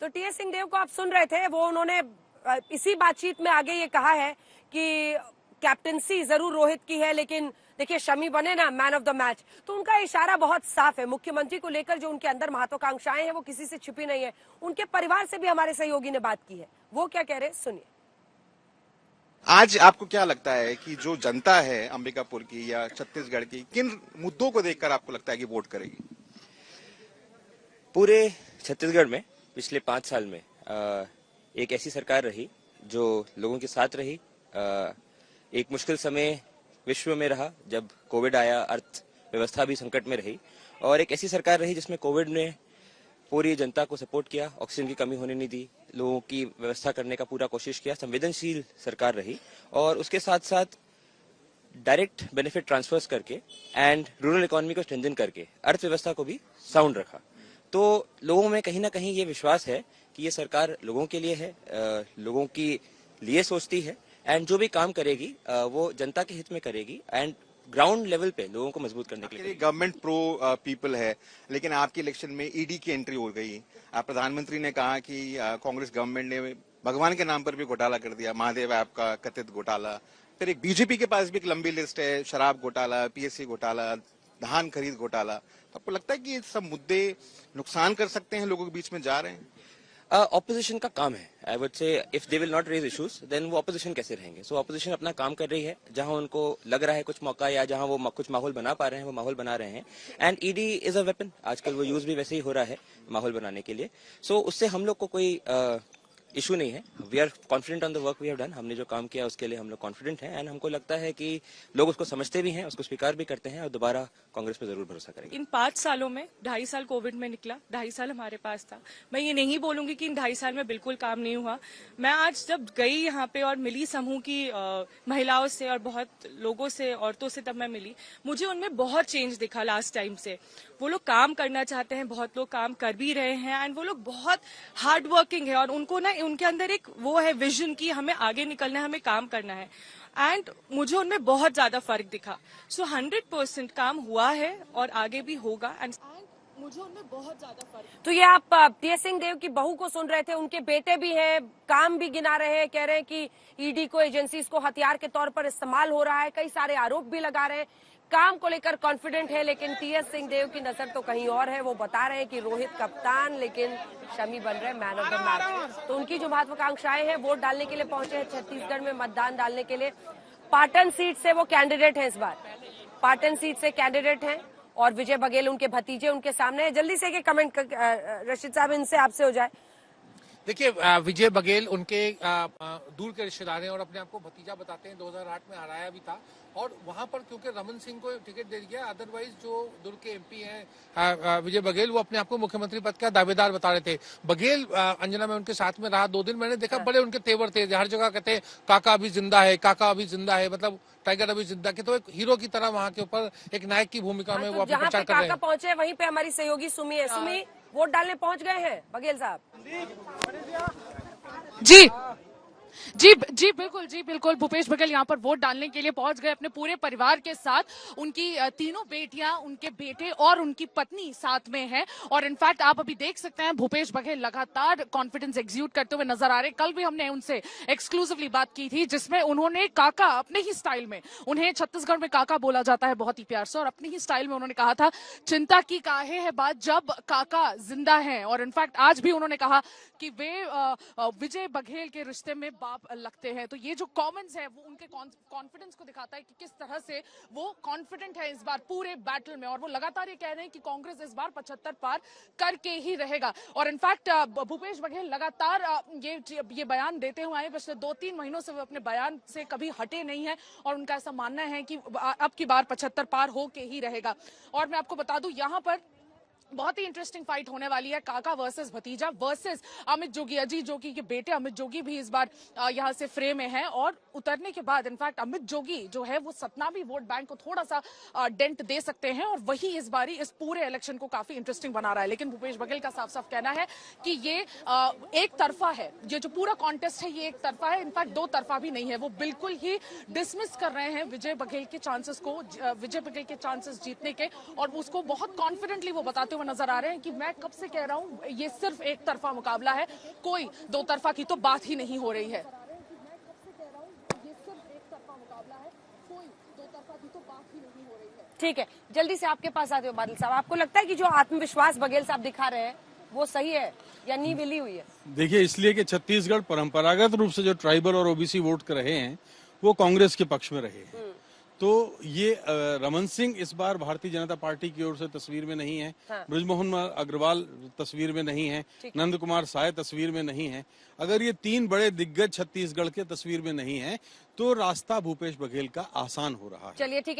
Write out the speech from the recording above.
तो टीएस सिंहदेव को आप सुन रहे थे, वो उन्होंने इसी बातचीत में आगे ये कहा है कि कैप्टनसी जरूर रोहित की है, लेकिन देखिए शमी बने ना मैन ऑफ द मैच। तो उनका इशारा बहुत साफ है, मुख्यमंत्री को लेकर जो उनके अंदर महत्वाकांक्षाएं हैं वो किसी से छिपी नहीं है। उनके परिवार से भी हमारे सहयोगी ने बात की है, वो क्या कह रहे सुनिए। आज आपको क्या लगता है कि जो जनता है अंबिकापुर की या छत्तीसगढ़ की, किन मुद्दों को देखकर आपको लगता है कि वोट करेगी? पूरे छत्तीसगढ़ में पिछले 5 साल में एक ऐसी सरकार रही जो लोगों के साथ रही। एक मुश्किल समय विश्व में रहा जब कोविड आया, अर्थव्यवस्था भी संकट में रही, और एक ऐसी सरकार रही जिसमें कोविड ने पूरी जनता को सपोर्ट किया, ऑक्सीजन की कमी होने नहीं दी, लोगों की व्यवस्था करने का पूरा कोशिश किया। संवेदनशील सरकार रही और उसके साथ साथ डायरेक्ट बेनिफिट ट्रांसफर्स करके एंड रूरल इकोनॉमी को स्ट्रेंथन करके अर्थव्यवस्था को भी साउंड रखा। तो लोगों में कहीं ना कहीं ये विश्वास है कि ये सरकार लोगों के लिए है, लोगों की लिए सोचती है, एंड जो भी काम करेगी वो जनता के हित में करेगी एंड ग्राउंड लेवल पे लोगों को मजबूत करने के लिए। गवर्नमेंट प्रो पीपल है, लेकिन आपके इलेक्शन में ईडी की एंट्री हो गई। प्रधानमंत्री ने कहा कि कांग्रेस गवर्नमेंट ने भगवान के नाम पर भी घोटाला कर दिया, महादेव ऐप का कथित घोटाला। फिर एक बीजेपी के पास भी एक लंबी लिस्ट है, शराब घोटाला, पीएससी घोटाला, धान खरीद घोटाला। तो आपको लगता है कि ये सब मुद्दे नुकसान कर सकते हैं, लोगों के बीच में जा रहे हैं? ऑपोजिशन का काम है। I would say if they will not raise issues then वो ऑपोजिशन कैसे रहेंगे। सो ऑपोजिशन अपना काम कर रही है, जहां उनको लग रहा है कुछ मौका या जहां वो कुछ माहौल बना पा रहे हैं वो माहौल बना रहे हैं। And ED is a weapon, आजकल वो यूज भी वैसे ही हो रहा है माहौल बनाने के लिए। सो उससे हम लोग को कोई इशू नहीं है। We are confident on the work we have done. हमने जो काम किया उसके लिए हम लोग कॉन्फिडेंट हैं एंड हमको लगता है कि लोग उसको समझते भी हैं, उसको स्वीकार भी करते हैं और दोबारा कांग्रेस पे जरूर भरोसा करेंगे। इन 5 सालों में 2.5 साल कोविड में निकला, 2.5 साल हमारे पास था। मैं ये नहीं बोलूंगी कि इन 2.5 साल में बिल्कुल काम नहीं हुआ। मैं आज जब गई यहाँ पे और मिली समूह की महिलाओं से और बहुत लोगों से, औरतों से, तब मैं मिली, मुझे उनमें बहुत चेंज दिखा लास्ट टाइम से। वो लोग काम करना चाहते हैं, बहुत लोग काम कर भी रहे हैं एंड वो लोग बहुत हार्ड वर्किंग है और उनको ना उनके अंदर एक वो है विजन की हमें आगे निकलना है, हमें काम करना है। एंड मुझे उनमें बहुत ज्यादा फर्क दिखा। सो 100% काम हुआ है और आगे भी होगा एंड मुझे उनमें बहुत ज्यादा फर्क। तो ये आप टीएस सिंहदेव की बहू को सुन रहे थे, उनके बेटे भी हैं, काम भी गिना रहे हैं, कह रहे हैं कि ईडी को, एजेंसीज को हथियार के तौर पर इस्तेमाल हो रहा है, कई सारे आरोप भी लगा रहे हैं। काम को लेकर कॉन्फिडेंट है, लेकिन टीएस सिंहदेव की नजर तो कहीं और है। वो बता रहे हैं कि रोहित कप्तान, लेकिन शमी बन रहे मैन ऑफ द मैच। तो उनकी जो महत्वाकांक्षाएं हैं, वोट डालने के लिए पहुंचे हैं छत्तीसगढ़ में, मतदान डालने के लिए। पाटन सीट से वो कैंडिडेट हैं, इस बार पाटन सीट से कैंडिडेट हैं और विजय बघेल उनके भतीजे उनके सामने है। जल्दी से कमेंट रशीद साहब इनसे आपसे हो जाए। देखिए, विजय बघेल उनके दूर के रिश्तेदार हैं और अपने आप को भतीजा बताते हैं। 2008 में हराया भी था और वहां पर क्योंकि रमन सिंह को टिकट दे दिया, अदरवाइज जो दुर्ग के एमपी हैं विजय बघेल, वो अपने आप को मुख्यमंत्री पद का दावेदार बता रहे थे। बघेल अंजना में उनके साथ में रहा 2 दिन, मैंने देखा बड़े उनके तेवर थे, हर जगह कहते हैं काका अभी जिंदा है, काका अभी जिंदा है, मतलब टाइगर अभी जिंदा के। तो एक हीरो की तरह वहाँ के ऊपर एक नायक की भूमिका में वो अपना प्रचार कर रहे हैं। पहुंचे वहीं पे हमारी सहयोगी सुमी है। सुमी, वोट डालने पहुंच गए हैं बघेल साहब? जी बिल्कुल भूपेश बघेल यहाँ पर वोट डालने के लिए पहुंच गए अपने पूरे परिवार के साथ। उनकी तीनों बेटियां, उनके बेटे और उनकी पत्नी साथ में है और इनफैक्ट आप अभी देख सकते हैं भूपेश बघेल लगातार कॉन्फिडेंस एग्जीक्यूट करते हुए नजर आ रहे। कल भी हमने उनसे एक्सक्लूसिवली बात की थी जिसमें उन्होंने काका अपने ही स्टाइल में, उन्हें छत्तीसगढ़ में काका बोला जाता है बहुत ही प्यार से, और अपने ही स्टाइल में उन्होंने कहा था चिंता की काहे है बात जब काका जिंदा है। और इनफैक्ट आज भी उन्होंने कहा कि वे विजय बघेल के रिश्ते में बाप लगते हैं। तो ये जो कमेंट्स है वो उनके कॉन्फिडेंस को दिखाता है कि किस तरह से वो कॉन्फिडेंट है इस बार पूरे बैटल में। और वो लगातार ये कह रहे हैं कि कांग्रेस इस बार 75 पार करके ही रहेगा। और इनफैक्ट भूपेश बघेल लगातार ये बयान देते हुए आए, पिछले 2-3 महीनों से वो अपने बयान से कभी हटे नहीं है और उनका ऐसा मानना है कि अब की बार 75 पार होके ही रहेगा। और मैं आपको बता दूं यहाँ पर बहुत ही इंटरेस्टिंग फाइट होने वाली है, काका वर्सेस भतीजा वर्सेस अमित जोगी। अजीत जोगी के बेटे अमित जोगी भी इस बार यहां से फ्रेम में है और उतरने के बाद इनफैक्ट अमित जोगी जो है वो सतनामी वोट बैंक को थोड़ा सा डेंट दे सकते हैं और वही इस बारी इस पूरे इलेक्शन को काफी इंटरेस्टिंग बना रहा है। लेकिन भूपेश बघेल का साफ साफ कहना है कि ये एक तरफा है, ये जो पूरा कॉन्टेस्ट है ये एक तरफा है, इनफैक्ट 2 तरफा भी नहीं है। वो बिल्कुल ही डिसमिस कर रहे हैं विजय बघेल के चांसेस को, विजय बघेल के चांसेस जीतने के, और उसको बहुत कॉन्फिडेंटली वो बताते हुए नजर आ रहे हैं कि मैं कब से कह रहा हूं ये सिर्फ एक तरफा मुकाबला है, कोई दो तरफा की तो बात ही नहीं हो रही है। ठीक है, जल्दी से आपके पास आते हो बादल साहब, आपको लगता है कि जो आत्मविश्वास बघेल साहब दिखा रहे हैं वो सही है या नींव हिली हुई है? देखिए, इसलिए कि छत्तीसगढ़ परंपरागत रूप से जो ट्राइबल और ओबीसी वोट कर रहे हैं वो कांग्रेस के पक्ष में रहे हैं। तो ये रमन सिंह इस बार भारतीय जनता पार्टी की ओर से तस्वीर में नहीं है, हाँ। बृजमोहन अग्रवाल तस्वीर में नहीं है, नंद कुमार साय तस्वीर में नहीं है। अगर ये तीन बड़े दिग्गज छत्तीसगढ़ के तस्वीर में नहीं है तो रास्ता भूपेश बघेल का आसान हो रहा है। चलिए ठीक है।